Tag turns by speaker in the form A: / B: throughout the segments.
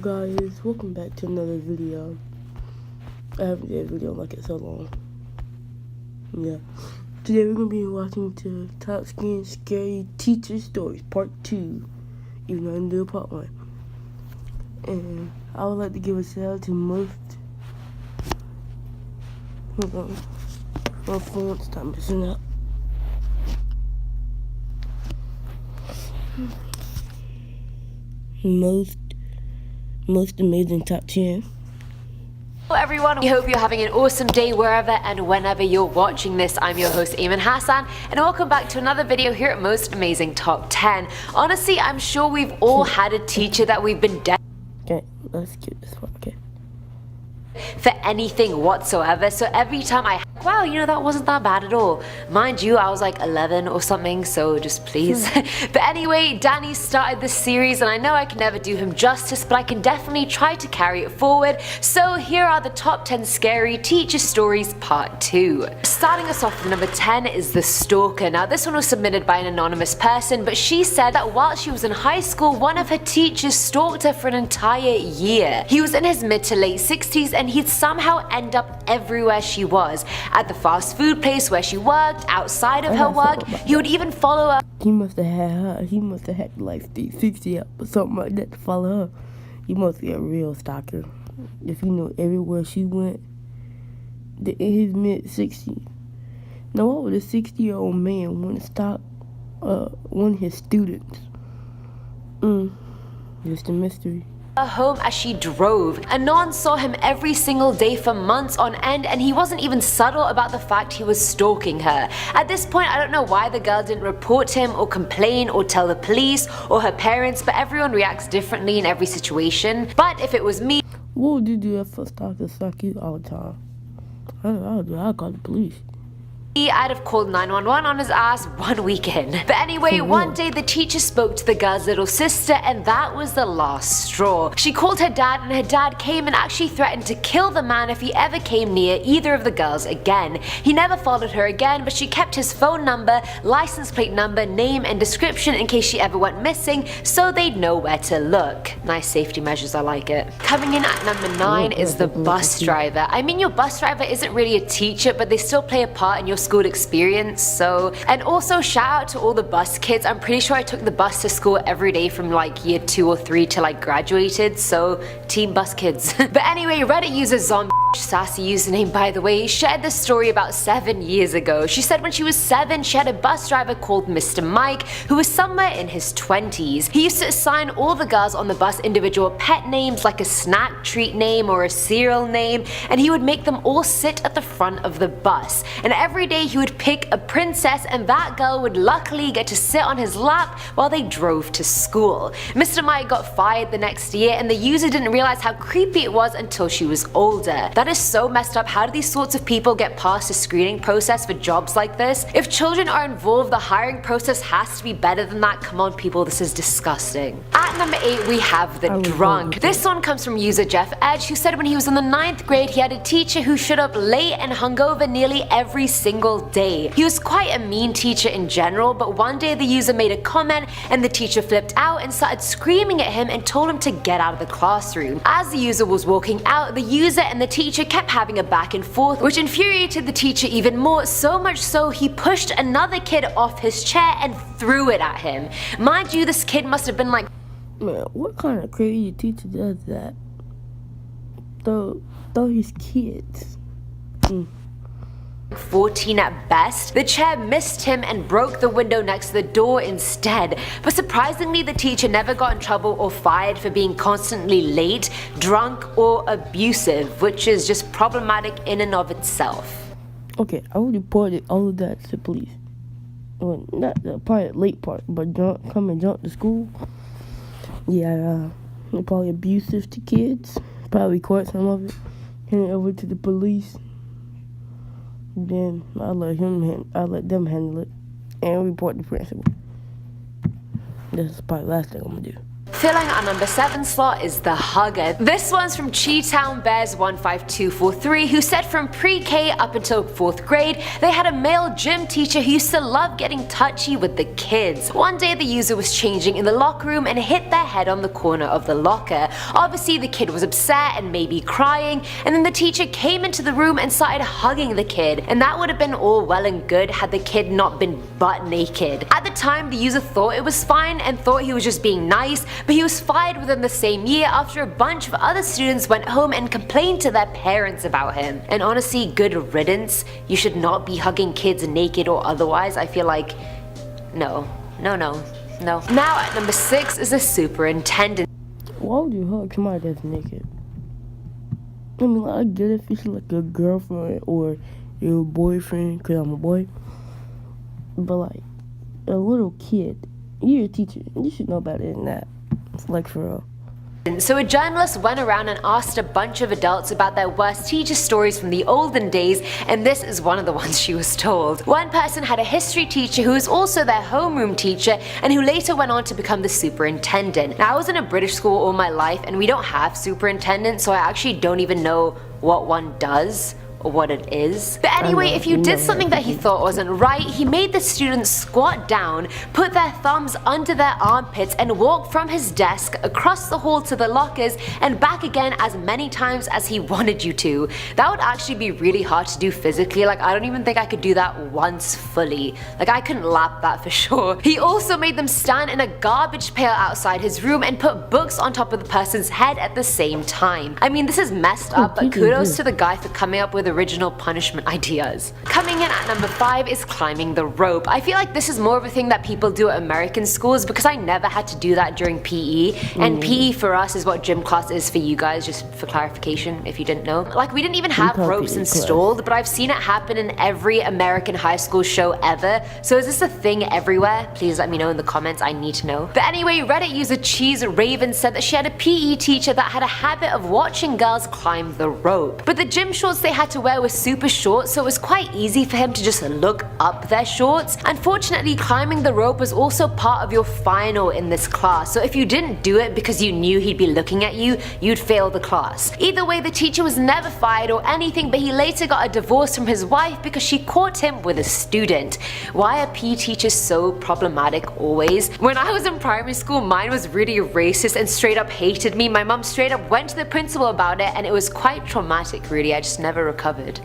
A: guys, welcome back to another video. I haven't did a video like it so long. Yeah. Today we're gonna be watching the Top 10 Scary Teacher Stories Part 2. Even though I didn't do Part 1. And I would like to give a shout out to most. Hold on. My phone stop messing up. Most amazing top 10.
B: Hello everyone, we hope you're having an awesome day wherever and whenever you're watching this. I'm your host Eamon Hassan and welcome back to another video here at Most Amazing Top 10. Honestly, I'm sure we've all had a teacher that we've been
A: Okay, let's get this one, okay.
B: For anything whatsoever, so every time wow, you know, that wasn't that bad at all. Mind you, I was like 11 or something, so just please. But anyway, Danny started this series and I know I can never do him justice, but I can definitely try to carry it forward. So here are the top 10 scary teacher stories part 2. Starting us off with number 10 is The Stalker. Now this one was submitted by an anonymous person, but she said that while she was in high school, one of her teachers stalked her for an entire year. He was in his mid to late 60s and he'd somehow end up everywhere she was. At the fast food place where she worked, outside of her work, he would even follow her.
A: He must have had her. He must have had like 60 up or something like that to follow her. He must be a real stalker. If you know everywhere she went, in his mid-60s. Now, what would a 60-year-old man want to stalk one of his students? Just a mystery.
B: Home as she drove. Anon saw him every single day for months on end and he wasn't even subtle about the fact he was stalking her. At this point, I don't know why the girl didn't report him or complain or tell the police or her parents, but everyone reacts differently in every situation. But if it was me,
A: what would you do if a stalker stalk you all the time? I'll call the police.
B: I'd have called 911 on his ass one weekend. But anyway, one day the teacher spoke to the girl's little sister and that was the last straw. She called her dad and her dad came and actually threatened to kill the man if he ever came near either of the girls again. He never followed her again, but she kept his phone number, license plate number, name and description in case she ever went missing so they'd know where to look. Nice safety measures, I like it. Coming in at number 9 is the bus driver. I mean, your bus driver isn't really a teacher, but they still play a part in your school experience. So, and also shout out to all the bus kids. I'm pretty sure I took the bus to school every day from like year 2 or 3 till I graduated, so team bus kids. But anyway, Reddit user Zombie, sassy username by the way, shared this story about 7 years ago. She said when she was 7 she had a bus driver called Mr. Mike who was somewhere in his 20s. He used to assign all the girls on the bus individual pet names like a snack treat name or a cereal name, and he would make them all sit at the front of the bus, and every day he would pick a princess and that girl would luckily get to sit on his lap while they drove to school. Mr. Mike got fired the next year and the user didn't realize how creepy it was until she was older. That is so messed up. How do these sorts of people get past a screening process for jobs like this? If children are involved, the hiring process has to be better than that. Come on people, this is disgusting. At number 8 we have the drunk. This one comes from user Jeff Edge who said when he was in the 9th grade he had a teacher who showed up late and hungover nearly every single day. He was quite a mean teacher in general, but one day the user made a comment and the teacher flipped out and started screaming at him and told him to get out of the classroom. As the user was walking out, the user and the teacher kept having a back and forth, which infuriated the teacher even more, so much so he pushed another kid off his chair and threw it at him. Mind you, this kid must have been like,
A: man, what kind of crazy teacher does that? Throw his kids.
B: 14 at best. The chair missed him and broke the window next to the door instead. But surprisingly, the teacher never got in trouble or fired for being constantly late, drunk, or abusive, which is just problematic in and of itself.
A: Okay, I would report all of that to the police. Well, not the part late part, but come and jump to school. Yeah, probably abusive to kids. Probably record some of it, hand it over to the police. Then I'll let them handle it and report the principal. This is probably the last thing I'm gonna do.
B: Filling our number 7 slot is the hugger. This one's from Cheetown Bears 15243, who said from pre-K up until 4th grade, they had a male gym teacher who used to love getting touchy with the kids. One day the user was changing in the locker room and hit their head on the corner of the locker. Obviously the kid was upset and maybe crying, and then the teacher came into the room and started hugging the kid, and that would have been all well and good had the kid not been butt naked. At the time the user thought it was fine and thought he was just being nice, but he was fired within the same year after a bunch of other students went home and complained to their parents about him. And honestly, good riddance. You should not be hugging kids naked or otherwise. I feel like no. Now at number 6 is the superintendent.
A: Why would you hug somebody that's naked? I mean, I get it if it's like a girlfriend or your boyfriend, because I'm a boy. But like, a little kid, you're a teacher, you should know better than that. Like, for real.
B: So a journalist went around and asked a bunch of adults about their worst teacher stories from the olden days, and this is one of the ones she was told. One person had a history teacher who was also their homeroom teacher and who later went on to become the superintendent. Now, I was in a British school all my life and we don't have superintendents, so I actually don't even know what one does or what it is. But anyway, if you did something that he thought wasn't right, he made the students squat down, put their thumbs under their armpits, and walk from his desk across the hall to the lockers and back again as many times as he wanted you to. That would actually be really hard to do physically. Like, I don't even think I could do that once fully. Like, I couldn't lap that for sure. He also made them stand in a garbage pail outside his room and put books on top of the person's head at the same time. I mean, this is messed up, but kudos to the guy for coming up with original punishment ideas. Coming in at number 5 is climbing the rope. I feel like this is more of a thing that people do at American schools because I never had to do that during PE, and PE for us is what gym class is for you guys, just for clarification if you didn't know. Like, we didn't even have ropes installed, but I've seen it happen in every American high school show ever. So is this a thing everywhere? Please let me know in the comments, I need to know. But anyway, Reddit user Cheese Raven said that she had a PE teacher that had a habit of watching girls climb the rope. But the gym shorts they had to wear were super short, so it was quite easy for him to just look up their shorts. Unfortunately, climbing the rope was also part of your final in this class, so if you didn't do it because you knew he'd be looking at you, you'd fail the class. Either way, the teacher was never fired or anything, but he later got a divorce from his wife because she caught him with a student. Why are PE teachers so problematic always? When I was in primary school, mine was really racist and straight up hated me. My mom straight up went to the principal about it and it was quite traumatic, really. I just never recovered.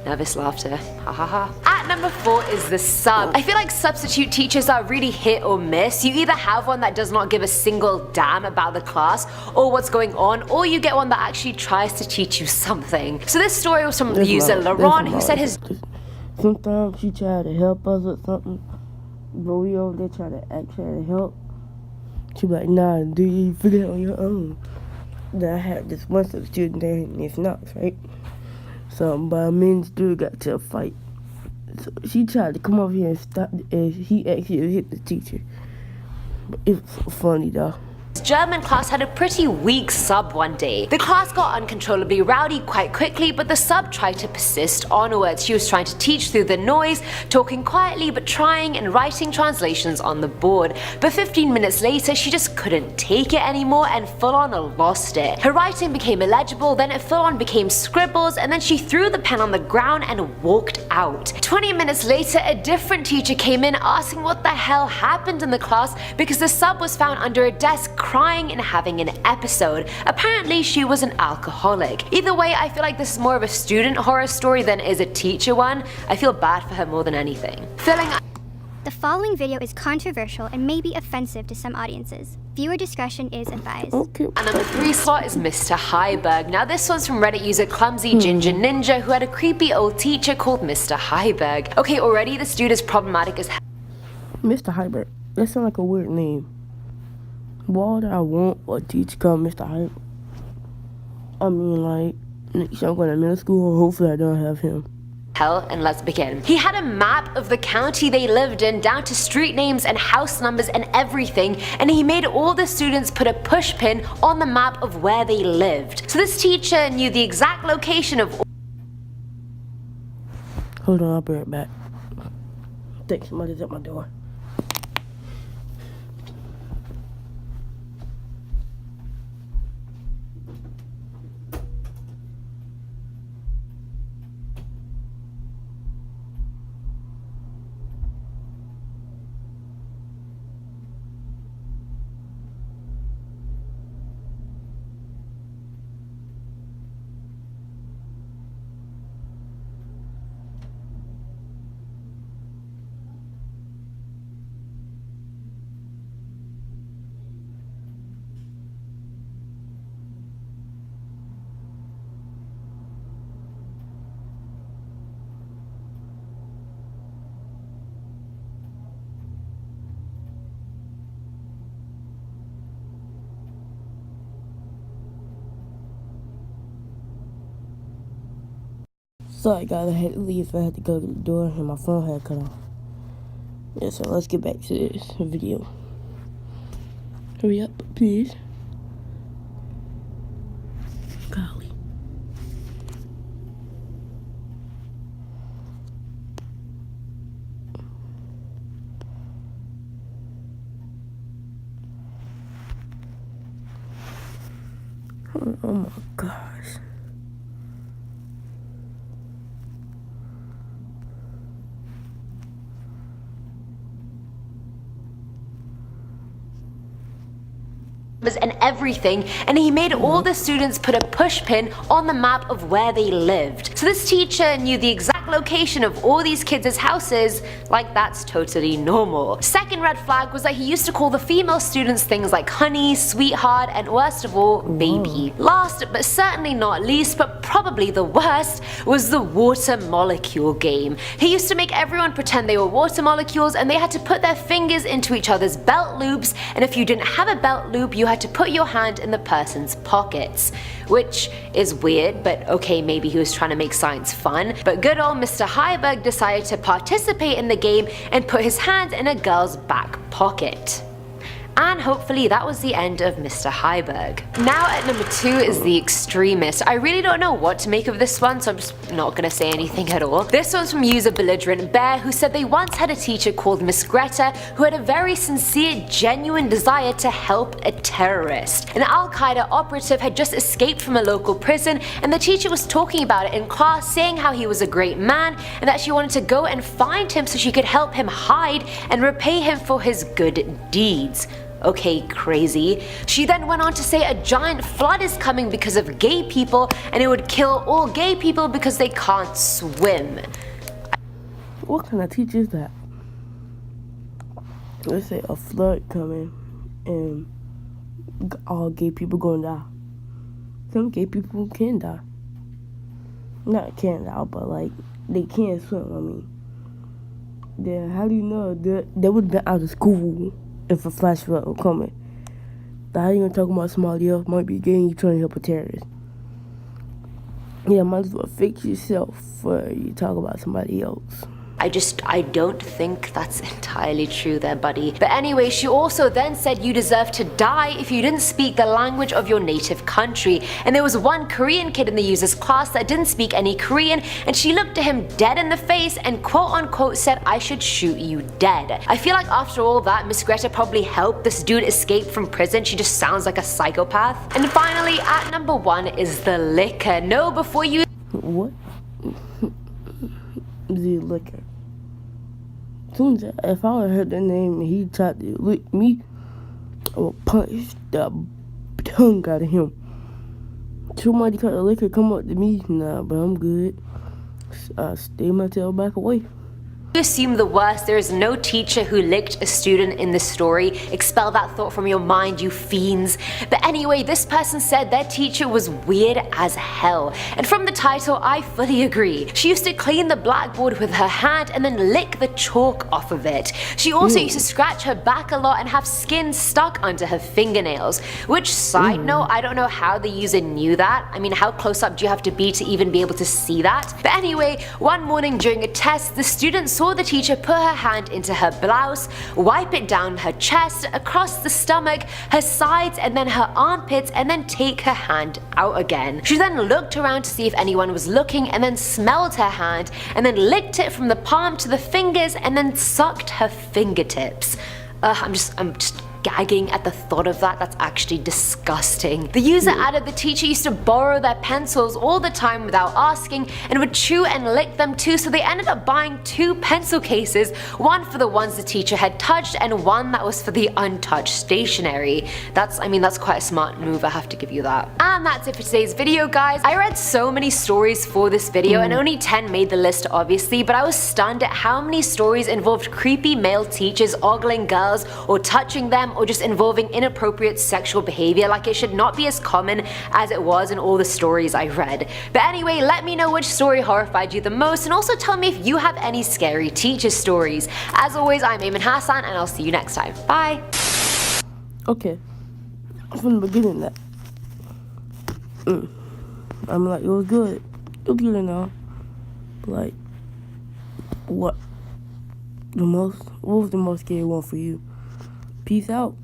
B: Nervous laughter. Ha ha ha. At number 4 is the sub. I feel like substitute teachers are really hit or miss. You either have one that does not give a single damn about the class or what's going on, or you get one that actually tries to teach you something. So this story was from the user Laron, who said his...
A: Sometimes she tried to help us with something, but we over there try to help. She be like, nah, do you figure it on your own? Then I had this one substitute there and it's not, right? So, but me and dude got to a fight. So she tried to come over here and stop, and he actually hit the teacher. But it was funny though.
B: German class had a pretty weak sub one day. The class got uncontrollably rowdy quite quickly, but the sub tried to persist onwards. She was trying to teach through the noise, talking quietly but trying and writing translations on the board. But 15 minutes later, she just couldn't take it anymore and full on lost it. Her writing became illegible, then it full on became scribbles, and then she threw the pen on the ground and walked out. 20 minutes later, a different teacher came in asking what the hell happened in the class because the sub was found under a desk crying and having an episode. Apparently she was an alcoholic. Either way, I feel like this is more of a student horror story than is a teacher one. I feel bad for her more than anything.
C: The following video is controversial and may be offensive to some audiences. Viewer discretion is advised.
A: Okay.
B: And number 3 slot is Mr. Heiberg. Now this one's from Reddit user Clumsy Ginger Ninja, who had a creepy old teacher called Mr. Heiberg. Okay, already this dude is problematic as hell.
A: Mr. Heiberg. That sounds like a weird name. Why would I want a teacher called Mr. Heiberg? I mean, like, next time I'm going to middle school, hopefully I don't have him.
B: And let's begin. He had a map of the county they lived in down to street names and house numbers and everything, and he made all the students put a push pin on the map of where they lived. So this teacher knew the exact location of...
A: Hold on, I'll be right back. I think somebody's at my door. Sorry guys, I had to leave. I had to go to the door and my phone had cut off. Yeah, so let's get back to this video. Hurry up, please. Golly. Oh my gosh.
B: And everything, and he made all the students put a push pin on the map of where they lived. So this teacher knew the exact location of all these kids' houses, like that's totally normal. Second red flag was that he used to call the female students things like honey, sweetheart, and worst of all, baby. Last but certainly not least, but probably the worst, was the water molecule game. He used to make everyone pretend they were water molecules and they had to put their fingers into each other's belt loops, and if you didn't have a belt loop, you had to put your hand in the person's pockets. Which is weird, but okay, maybe he was trying to make science fun. But good old Mr. Heiberg decided to participate in the game and put his hand in a girl's back pocket. And hopefully that was the end of Mr. Heiberg. Now at number 2 is The Extremist. I really don't know what to make of this one, so I'm just not gonna say anything at all. This one's from user Belligerent Bear, who said they once had a teacher called Miss Greta who had a very sincere, genuine desire to help a terrorist. An Al-Qaeda operative had just escaped from a local prison, and the teacher was talking about it in class, saying how he was a great man and that she wanted to go and find him so she could help him hide and repay him for his good deeds. Okay, crazy. She then went on to say a giant flood is coming because of gay people and it would kill all gay people because they can't swim.
A: What kind of teacher is that? Let's say a flood coming and all gay people gonna die. Some gay people can die. Not can die, but like they can't swim, I mean. Then how do you know that they would have been out of school if a flash flood was coming? How you gonna talk about somebody else might be gay and you trying to help a terrorist? Yeah, might as well fix yourself before you talk about somebody else.
B: I don't think that's entirely true there, buddy. But anyway, she also then said you deserve to die if you didn't speak the language of your native country. And there was one Korean kid in the user's class that didn't speak any Korean, and she looked at him dead in the face and quote unquote said, "I should shoot you dead." I feel like after all that, Miss Greta probably helped this dude escape from prison. She just sounds like a psychopath. And finally, at number 1 is the liquor. No, before you...
A: What? The liquor. Soon as if I would heard the name and he tried to lick me, I would punch the tongue out of him. Somebody tried to liquor come up to me, nah, but I'm good. I stay my tail back away.
B: Assume the worst. There is no teacher who licked a student in this story. Expel that thought from your mind, you fiends. But anyway, this person said their teacher was weird as hell. And from the title, I fully agree. She used to clean the blackboard with her hand and then lick the chalk off of it. She also used to scratch her back a lot and have skin stuck under her fingernails. Which, side note, I don't know how the user knew that. I mean, how close up do you have to be be able to see that? But anyway, one morning during a test, the student saw the teacher put her hand into her blouse, wipe it down her chest, across the stomach, her sides, and then her armpits, and then take her hand out again. She then looked around to see if anyone was looking, and then smelled her hand, and then licked it from the palm to the fingers, and then sucked her fingertips. I'm just gagging at the thought of that. That's actually disgusting. The user added the teacher used to borrow their pencils all the time without asking and would chew and lick them too, so they ended up buying 2 pencil cases, one for the ones the teacher had touched and one that was for the untouched stationery. That's quite a smart move, I have to give you that. And that's it for today's video, guys. I read so many stories for this video and only 10 made the list obviously, but I was stunned at how many stories involved creepy male teachers ogling girls or touching them or just involving inappropriate sexual behavior. Like, it should not be as common as it was in all the stories I read. But anyway, let me know which story horrified you the most, and also tell me if you have any scary teacher stories. As always, I'm Ayman Hassan, and I'll see you next time. Bye!
A: Okay, from the beginning that I'm like, it was good. It was good now. Like, what was the most scary one for you? Peace out.